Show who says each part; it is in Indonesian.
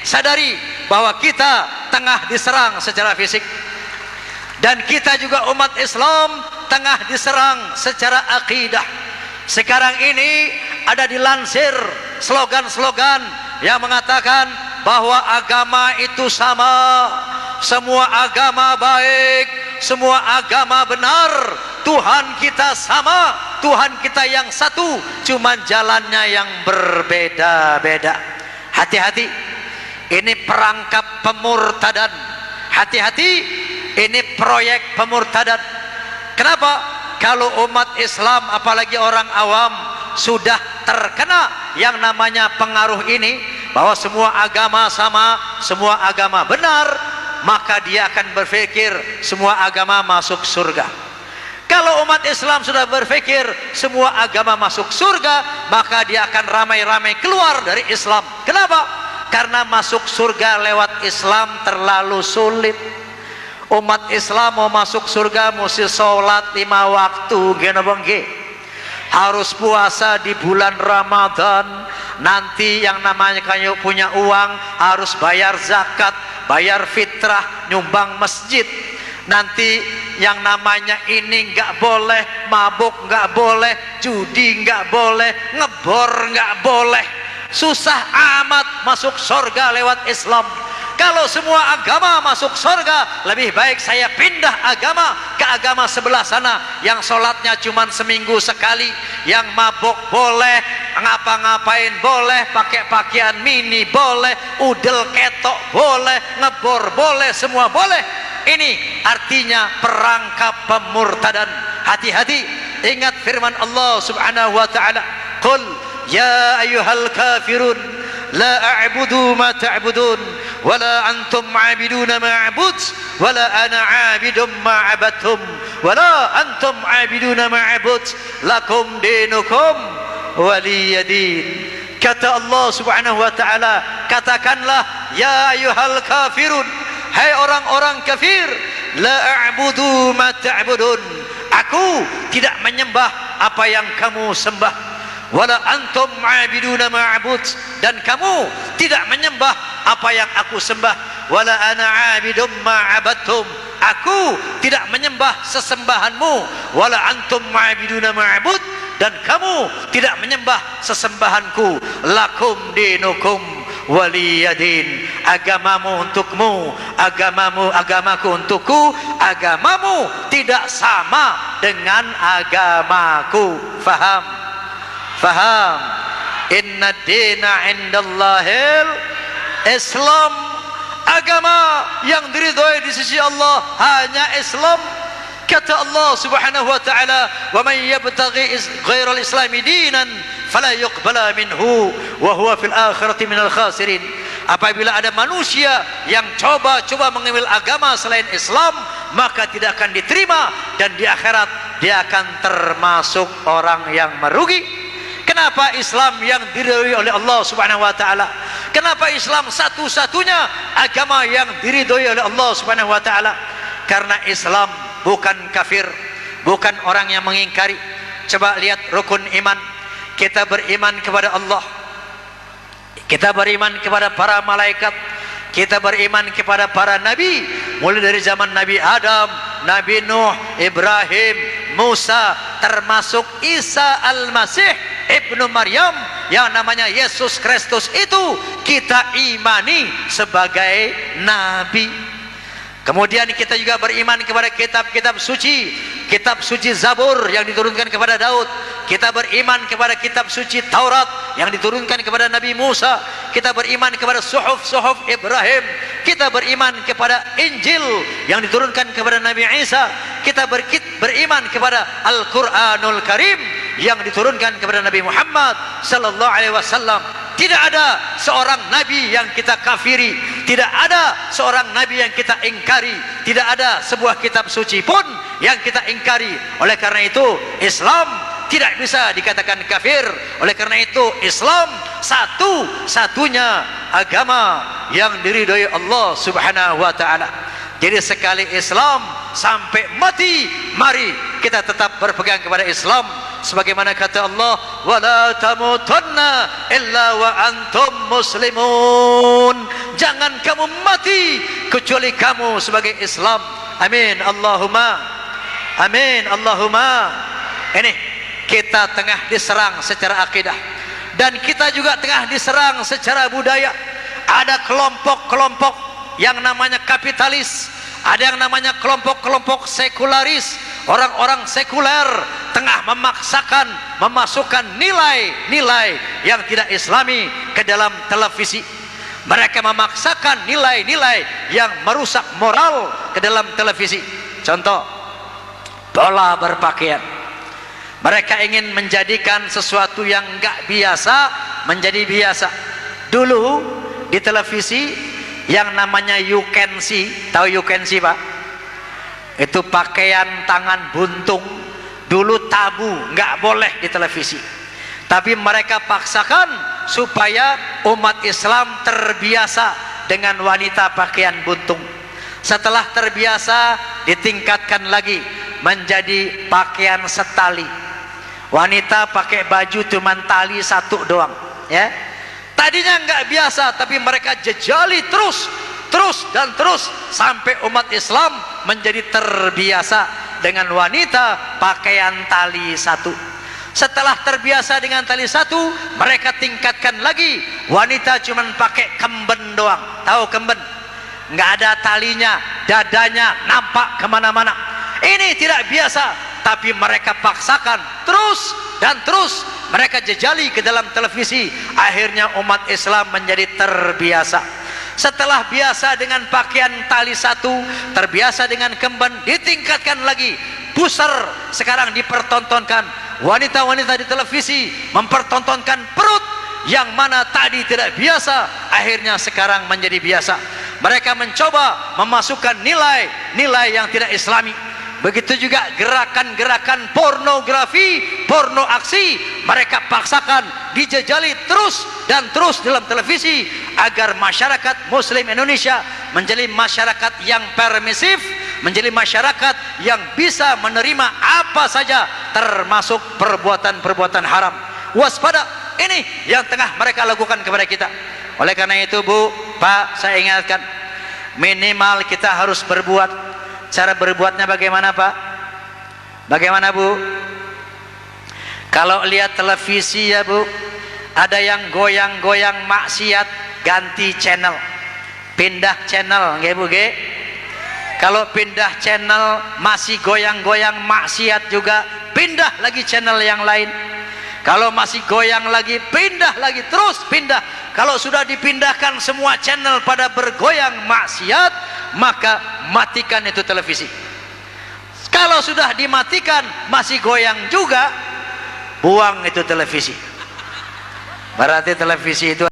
Speaker 1: sadari bahwa kita tengah diserang secara fisik, dan kita juga umat Islam tengah diserang secara akidah. Sekarang ini ada dilansir slogan-slogan yang mengatakan bahwa agama itu sama, semua agama baik, semua agama benar, Tuhan kita sama, Tuhan kita yang satu, cuman jalannya yang berbeda-beda. Hati-hati, ini perangkap pemurtadan. Hati-hati, ini proyek pemurtadan. Kenapa? Kalau umat Islam apalagi orang awam sudah terkena yang namanya pengaruh ini, bahwa semua agama sama, semua agama benar, maka dia akan berpikir semua agama masuk surga. Kalau umat Islam sudah berpikir semua agama masuk surga, maka dia akan ramai-ramai keluar dari Islam. Kenapa? Karena masuk surga lewat Islam terlalu sulit. Umat Islam mau masuk surga mesti sholat 5 waktu, harus puasa di bulan Ramadan. Nanti yang namanya kamu punya uang harus bayar zakat, bayar fitrah, nyumbang masjid. Nanti yang namanya ini nggak boleh, mabuk nggak boleh, judi nggak boleh, ngebor nggak boleh. Susah amat masuk surga lewat Islam. Kalau semua agama masuk surga, lebih baik saya pindah agama ke agama sebelah sana, yang sholatnya cuma seminggu sekali, yang mabuk boleh, ngapa-ngapain boleh, pakai pakaian mini boleh, udel ketok boleh, ngebor boleh, semua boleh. Ini artinya perangkap pemurtadan. Hati-hati, ingat firman Allah subhanahu wa ta'ala, qul ya ayyuhal kafirun la a'budu ma ta'budun wala antum 'abiduna ma a'bud wala ana 'abidum ma 'abadtum wala antum 'abiduna ma a'bud lakum dinukum waliyadin. Kata Allah subhanahu wa ta'ala, katakanlah ya ayyuhal kafirun, hai orang-orang kafir, la a'budu ma ta'budun, aku tidak menyembah apa yang kamu sembah, wala antum 'abiduna ma a'bud, dan kamu tidak menyembah apa yang aku sembah, wala ana 'abidum ma 'abadtum, aku tidak menyembah sesembahanmu, wala antum 'abiduna ma a'bud, dan kamu tidak menyembah sesembahanku, lakum dinukum waliyadin, agamamu untukmu, agamaku untukku, agamamu tidak sama dengan agamaku. Faham? Faham? Inna dina indallahil Islam, agama yang diridhoi di sisi Allah hanya Islam. Kata Allah subhanahu wa ta'ala, wa man yabtaghi ghairal islami dinan fala yuqbala minhu wa huwa fil akhirati minal khasirin. Apabila ada manusia yang coba-coba mengambil agama selain Islam, maka tidak akan diterima, dan di akhirat dia akan termasuk orang yang merugi. Kenapa Islam yang diridhoi oleh Allah subhanahu wa ta'ala? Kenapa Islam satu-satunya agama yang diridhoi oleh Allah subhanahu wa ta'ala? Karena Islam bukan kafir, bukan orang yang mengingkari. Coba lihat rukun iman. Kita beriman kepada Allah, kita beriman kepada para malaikat, kita beriman kepada para nabi, mulai dari zaman Nabi Adam, Nabi Nuh, Ibrahim, Musa, termasuk Isa Al-Masih Ibnu Maryam yang namanya Yesus Kristus, itu kita imani sebagai nabi. Kemudian kita juga beriman kepada kitab-kitab suci, kitab suci Zabur yang diturunkan kepada Daud. Kita beriman kepada kitab suci Taurat yang diturunkan kepada Nabi Musa. Kita beriman kepada suhuf Ibrahim. Kita beriman kepada Injil yang diturunkan kepada Nabi Isa. Kita beriman kepada Al-Quranul Karim yang diturunkan kepada Nabi Muhammad sallallahu alaihi wasallam. Tidak ada seorang nabi yang kita kafiri, tidak ada seorang nabi yang kita ingkari, tidak ada sebuah kitab suci pun yang kita ingkari. Oleh karena itu Islam tidak bisa dikatakan kafir. Oleh karena itu Islam satu-satunya agama yang diridhoi Allah subhanahu wa ta'ala. Jadi sekali Islam sampai mati, mari kita tetap berpegang kepada Islam. Sebagaimana kata Allah, wala tamutunna illa wa antum muslimun, jangan kamu mati kecuali kamu sebagai Islam. Amin Allahumma amin Allahumma. Ini kita tengah diserang secara akidah, dan kita juga tengah diserang secara budaya. Ada kelompok-kelompok yang namanya kapitalis, ada yang namanya kelompok-kelompok sekularis. Orang-orang sekuler tengah memaksakan memasukkan nilai-nilai yang tidak islami ke dalam televisi. Mereka memaksakan nilai-nilai yang merusak moral ke dalam televisi. Contoh, pola berpakaian. Mereka ingin menjadikan sesuatu yang enggak biasa menjadi biasa. Dulu di televisi yang namanya you can see, tahu you can see Pak? Itu pakaian tangan buntung. Dulu tabu, enggak boleh di televisi. Tapi mereka paksakan supaya umat Islam terbiasa dengan wanita pakaian buntung. Setelah terbiasa, ditingkatkan lagi menjadi pakaian setali. Wanita pakai baju cuma tali satu doang, ya. Tadinya enggak biasa, tapi mereka jejali terus dan terus sampai umat Islam menjadi terbiasa dengan wanita pakaian tali satu. Setelah terbiasa dengan tali satu, mereka tingkatkan lagi, wanita cuma pakai kemben doang. Tahu kemben? Nggak ada talinya, dadanya nampak kemana-mana. Ini tidak biasa, tapi mereka paksakan terus dan terus. Mereka jejali ke dalam televisi. Akhirnya umat Islam menjadi terbiasa. Setelah biasa dengan pakaian tali satu, terbiasa dengan kemben, ditingkatkan lagi. Pusar sekarang dipertontonkan. Wanita-wanita di televisi mempertontonkan perut yang mana tadi tidak biasa, akhirnya sekarang menjadi biasa. Mereka mencoba memasukkan nilai-nilai yang tidak islami. Begitu juga gerakan-gerakan pornografi, porno aksi, mereka paksakan, dijejali terus dan terus dalam televisi agar masyarakat Muslim Indonesia menjadi masyarakat yang permisif, menjadi masyarakat yang bisa menerima apa saja termasuk perbuatan-perbuatan haram. Waspada, ini yang tengah mereka lakukan kepada kita. Oleh karena itu Bu, Pak, saya ingatkan, minimal kita harus berbuat. Cara berbuatnya bagaimana Pak? Bagaimana Bu? Kalau lihat televisi ya Bu, ada yang goyang-goyang maksiat, ganti channel, pindah channel, nggih Bu nggih? Kalau pindah channel masih goyang-goyang maksiat juga, pindah lagi channel yang lain. Kalau masih goyang lagi, pindah lagi, terus pindah. Kalau sudah dipindahkan semua channel pada bergoyang maksiat, maka matikan itu televisi. Kalau sudah dimatikan masih goyang juga, buang itu televisi. Berarti televisi itu